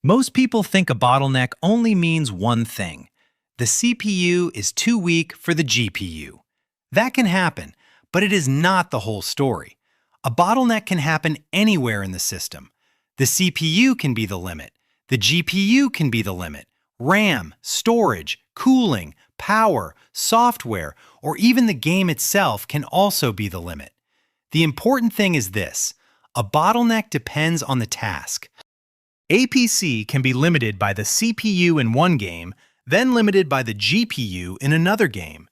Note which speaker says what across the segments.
Speaker 1: Most people think a bottleneck only means one thing. The CPU is too weak for the GPU. That can happen, but it is not the whole story. A bottleneck can happen anywhere in the system. The CPU can be the limit. The GPU can be the limit. RAM, storage, cooling, power, software, or even the game itself can also be the limit. The important thing is this: a bottleneck depends on the task. A PC can be limited by the CPU in one game, then limited by the GPU in another game.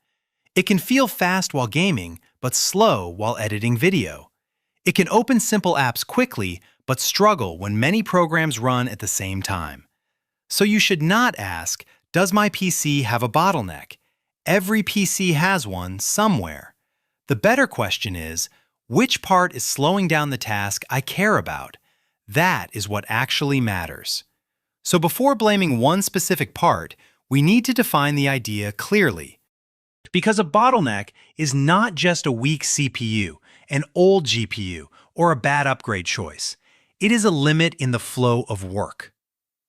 Speaker 1: It can feel fast while gaming, but slow while editing video. It can open simple apps quickly, but struggle when many programs run at the same time. So you should not ask, does my PC have a bottleneck? Every PC has one somewhere. The better question is, which part is slowing down the task I care about? That is what actually matters. So before blaming one specific part, we need to define the idea clearly. Because a bottleneck is not just a weak CPU, an old GPU, or a bad upgrade choice. It is a limit in the flow of work.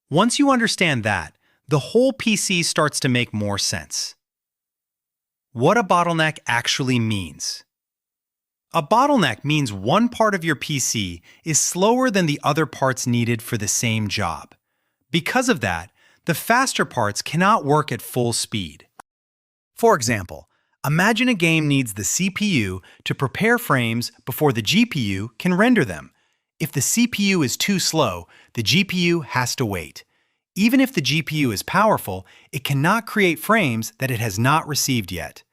Speaker 1: Once you understand that, the whole PC starts to make more sense. What a bottleneck actually means. A bottleneck means one part of your PC is slower than the other parts needed for the same job. Because of that, the faster parts cannot work at full speed. For example, imagine a game needs the CPU to prepare frames before the GPU can render them. If the CPU is too slow, the GPU has to wait. Even if the GPU is powerful, it cannot create frames that it has not received yet.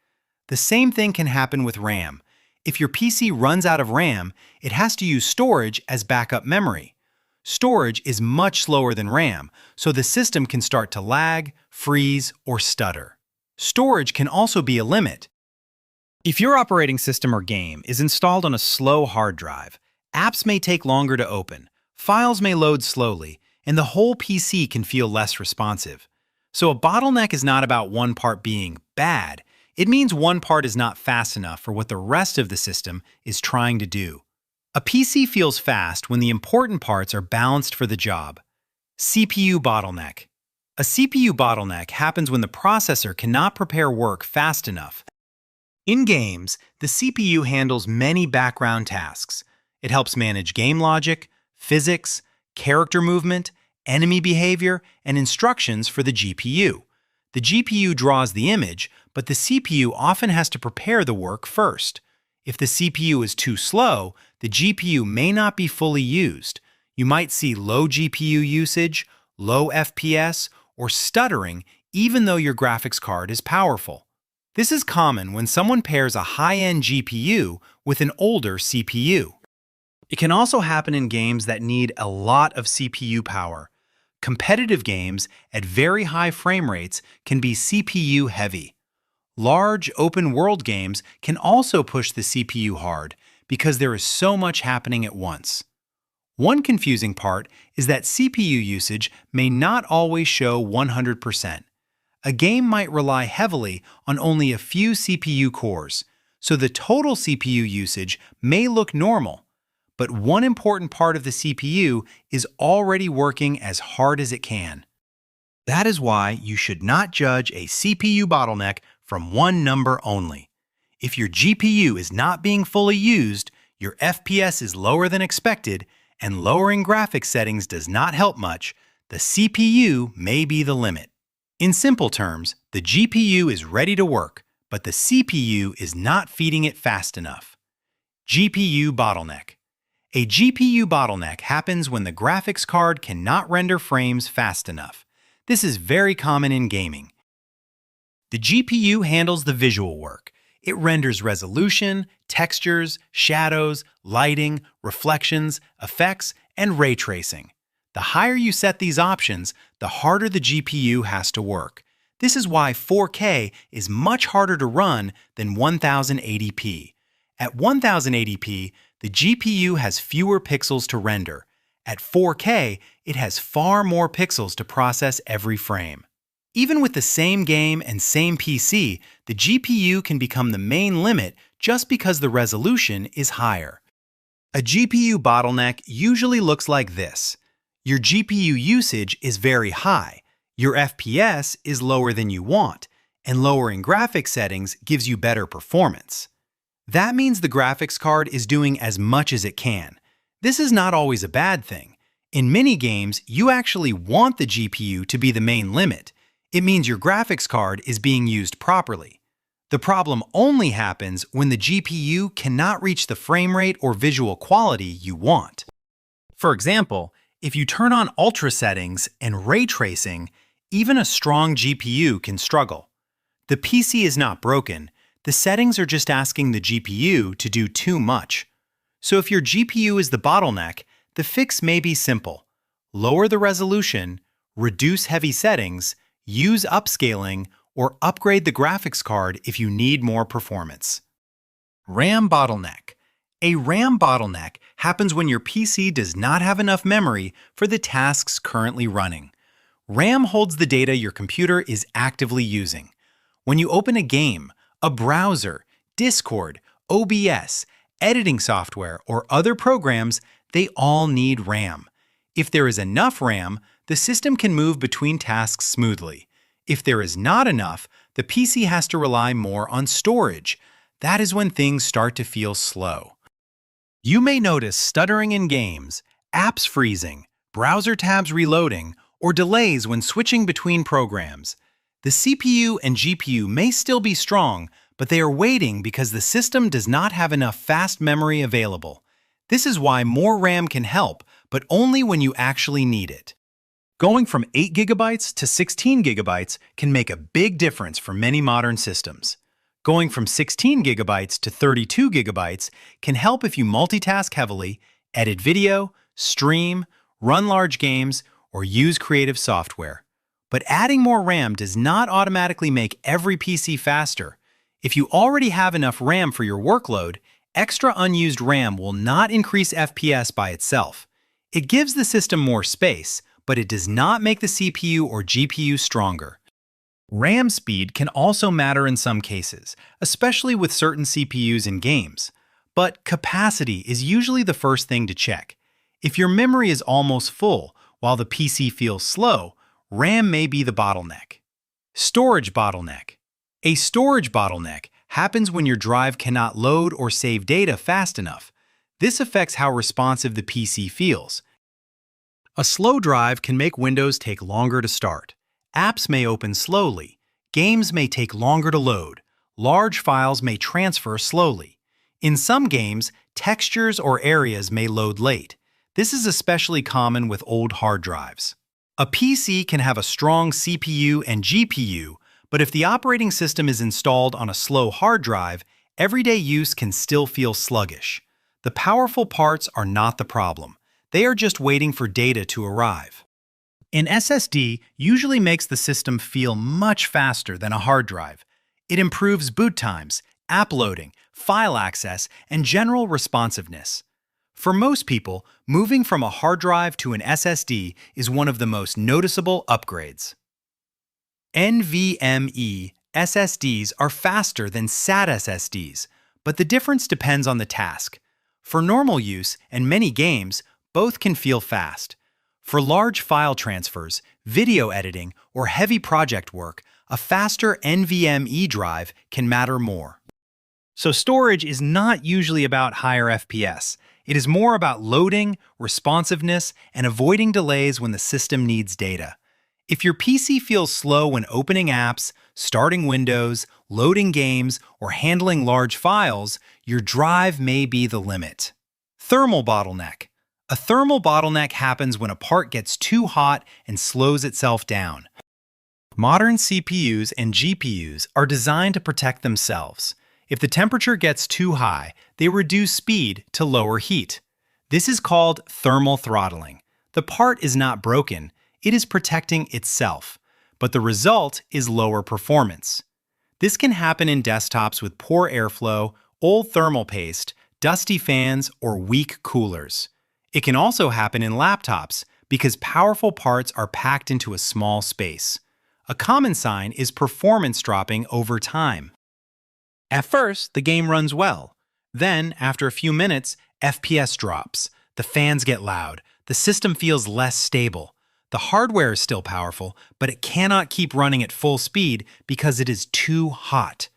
Speaker 1: The same thing can happen with RAM. If your PC runs out of RAM, it has to use storage as backup memory. Storage is much slower than RAM, so the system can start to lag, freeze, or stutter. Storage can also be a limit. If your operating system or game is installed on a slow hard drive, apps may take longer to open, files may load slowly, and the whole PC can feel less responsive. So a bottleneck is not about one part being bad. It means one part is not fast enough for what the rest of the system is trying to do. A PC feels fast when the important parts are balanced for the job. CPU bottleneck. A CPU bottleneck happens when the processor cannot prepare work fast enough. In games, the CPU handles many background tasks. It helps manage game logic, physics, character movement, enemy behavior, and instructions for the GPU. The GPU draws the image, but the CPU often has to prepare the work first. If the CPU is too slow, the GPU may not be fully used. You might see low GPU usage, low FPS, or stuttering even though your graphics card is powerful. This is common when someone pairs a high-end GPU with an older CPU. It can also happen in games that need a lot of CPU power. Competitive games at very high frame rates can be CPU heavy. Large open-world games can also push the CPU hard because there is so much happening at once. One confusing part is that CPU usage may not always show 100%. A game might rely heavily on only a few CPU cores, so the total CPU usage may look normal. But one important part of the CPU is already working as hard as it can. That is why you should not judge a CPU bottleneck from one number only. If your GPU is not being fully used, your FPS is lower than expected, and lowering graphics settings does not help much, the CPU may be the limit. In simple terms, the GPU is ready to work, but the CPU is not feeding it fast enough. GPU bottleneck. A GPU bottleneck happens when the graphics card cannot render frames fast enough. This is very common in gaming. The GPU handles the visual work. It renders resolution, textures, shadows, lighting, reflections, effects, and ray tracing. The higher you set these options, the harder the GPU has to work. This is why 4K is much harder to run than 1080p. At 1080p, the GPU has fewer pixels to render. At 4K, it has far more pixels to process every frame. Even with the same game and same PC, the GPU can become the main limit just because the resolution is higher. A GPU bottleneck usually looks like this. Your GPU usage is very high, your FPS is lower than you want, and lowering graphics settings gives you better performance. That means the graphics card is doing as much as it can. This is not always a bad thing. In many games, you actually want the GPU to be the main limit. It means your graphics card is being used properly. The problem only happens when the GPU cannot reach the frame rate or visual quality you want. For example, if you turn on ultra settings and ray tracing, even a strong GPU can struggle. The PC is not broken, the settings are just asking the GPU to do too much. So if your GPU is the bottleneck, the fix may be simple. Lower the resolution, reduce heavy settings, use upscaling, or upgrade the graphics card if you need more performance. RAM bottleneck. A RAM bottleneck happens when your PC does not have enough memory for the tasks currently running. RAM holds the data your computer is actively using. When you open a game, a browser, Discord, OBS, editing software, or other programs, they all need RAM. If there is enough RAM, the system can move between tasks smoothly. If there is not enough, the PC has to rely more on storage. That is when things start to feel slow. You may notice stuttering in games, apps freezing, browser tabs reloading, or delays when switching between programs. The CPU and GPU may still be strong, but they are waiting because the system does not have enough fast memory available. This is why more RAM can help, but only when you actually need it. Going from 8 GB to 16 GB can make a big difference for many modern systems. Going from 16 GB to 32 GB can help if you multitask heavily, edit video, stream, run large games, or use creative software. But adding more RAM does not automatically make every PC faster. If you already have enough RAM for your workload, extra unused RAM will not increase FPS by itself. It gives the system more space, but it does not make the CPU or GPU stronger. RAM speed can also matter in some cases, especially with certain CPUs in games. But capacity is usually the first thing to check. If your memory is almost full while the PC feels slow, RAM may be the bottleneck. Storage bottleneck. A storage bottleneck happens when your drive cannot load or save data fast enough. This affects how responsive the PC feels. A slow drive can make Windows take longer to start. Apps may open slowly. Games may take longer to load. Large files may transfer slowly. In some games, textures or areas may load late. This is especially common with old hard drives. A PC can have a strong CPU and GPU, but if the operating system is installed on a slow hard drive, everyday use can still feel sluggish. The powerful parts are not the problem. They are just waiting for data to arrive. An SSD usually makes the system feel much faster than a hard drive. It improves boot times, app loading, file access, and general responsiveness. For most people, moving from a hard drive to an SSD is one of the most noticeable upgrades. NVMe SSDs are faster than SATA SSDs, but the difference depends on the task. For normal use and many games, both can feel fast. For large file transfers, video editing, or heavy project work, a faster NVMe drive can matter more. So storage is not usually about higher FPS. It is more about loading, responsiveness, and avoiding delays when the system needs data. If your PC feels slow when opening apps, starting Windows, loading games, or handling large files, your drive may be the limit. Thermal bottleneck. A thermal bottleneck happens when a part gets too hot and slows itself down. Modern CPUs and GPUs are designed to protect themselves. If the temperature gets too high, they reduce speed to lower heat. This is called thermal throttling. The part is not broken, it is protecting itself, but the result is lower performance. This can happen in desktops with poor airflow, old thermal paste, dusty fans, or weak coolers. It can also happen in laptops because powerful parts are packed into a small space. A common sign is performance dropping over time. At first, the game runs well. Then, after a few minutes, FPS drops. The fans get loud. the system feels less stable. The hardware is still powerful, but it cannot keep running at full speed because it is too hot.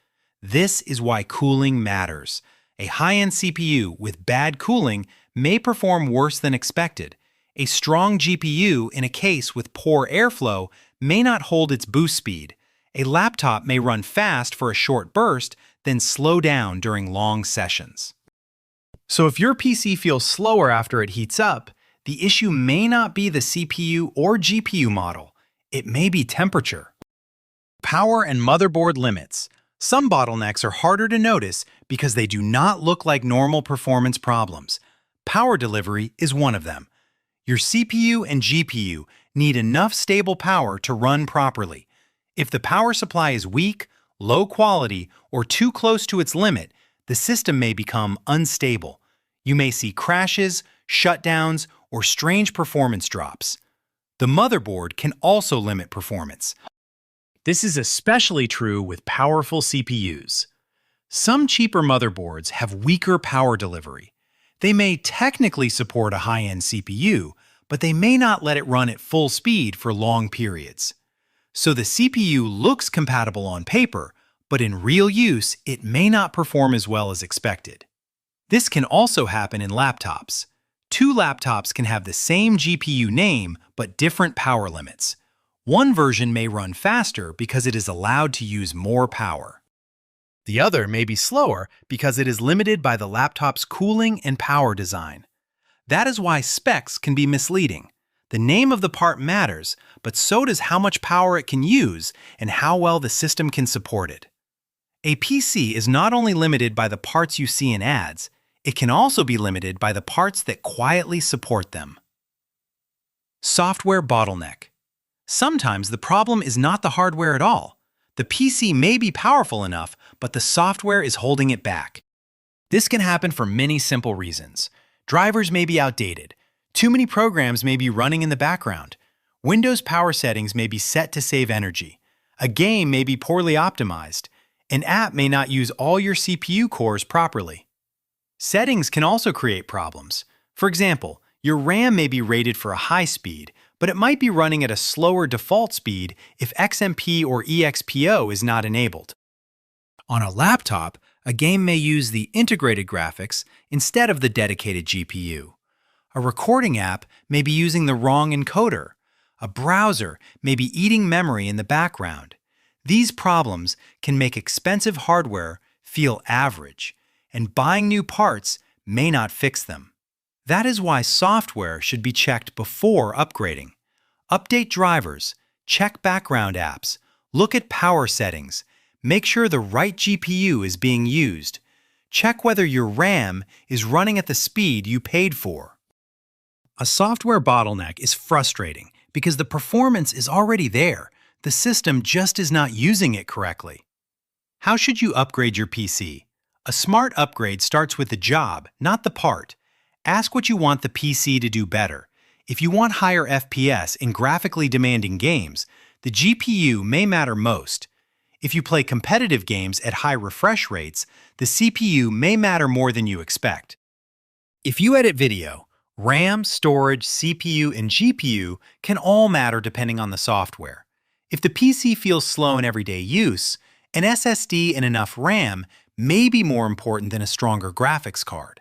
Speaker 1: This is why cooling matters. A high-end CPU with bad cooling may perform worse than expected. A strong GPU in a case with poor airflow may not hold its boost speed. A laptop may run fast for a short burst, then slow down during long sessions. So if your PC feels slower after it heats up, the issue may not be the CPU or GPU model. It may be temperature. Power and motherboard limits. Some bottlenecks are harder to notice because they do not look like normal performance problems. Power delivery is one of them. Your CPU and GPU need enough stable power to run properly. If the power supply is weak, low quality, or too close to its limit, the system may become unstable. You may see crashes, shutdowns, or strange performance drops. The motherboard can also limit performance. This is especially true with powerful CPUs. Some cheaper motherboards have weaker power delivery. They may technically support a high-end CPU, but they may not let it run at full speed for long periods. So the CPU looks compatible on paper, but in real use, it may not perform as well as expected. This can also happen in laptops. Two laptops can have the same GPU name, but different power limits. One version may run faster because it is allowed to use more power. The other may be slower because it is limited by the laptop's cooling and power design. That is why specs can be misleading. The name of the part matters, but so does how much power it can use and how well the system can support it. A PC is not only limited by the parts you see in ads, it can also be limited by the parts that quietly support them. Software bottleneck. Sometimes the problem is not the hardware at all. The PC may be powerful enough, but the software is holding it back. This can happen for many simple reasons. Drivers may be outdated. Too many programs may be running in the background. Windows power settings may be set to save energy. A game may be poorly optimized. An app may not use all your CPU cores properly. Settings can also create problems. For example, your RAM may be rated for a high speed, but it might be running at a slower default speed if XMP or EXPO is not enabled. On a laptop, a game may use the integrated graphics instead of the dedicated GPU. A recording app may be using the wrong encoder. A browser may be eating memory in the background. These problems can make expensive hardware feel average, and buying new parts may not fix them. That is why software should be checked before upgrading. Update drivers, check background apps, look at power settings, make sure the right GPU is being used. Check whether your RAM is running at the speed you paid for. A software bottleneck is frustrating because the performance is already there. The system just is not using it correctly. How should you upgrade your PC? A smart upgrade starts with the job, not the part. Ask what you want the PC to do better. If you want higher FPS in graphically demanding games, the GPU may matter most. If you play competitive games at high refresh rates, the CPU may matter more than you expect. If you edit video, RAM, storage, CPU, and GPU can all matter depending on the software. If the PC feels slow in everyday use, an SSD and enough RAM may be more important than a stronger graphics card.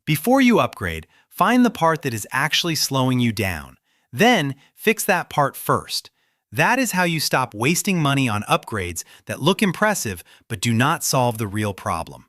Speaker 1: Before you upgrade, find the part that is actually slowing you down. Then, fix that part first. That is how you stop wasting money on upgrades that look impressive but do not solve the real problem.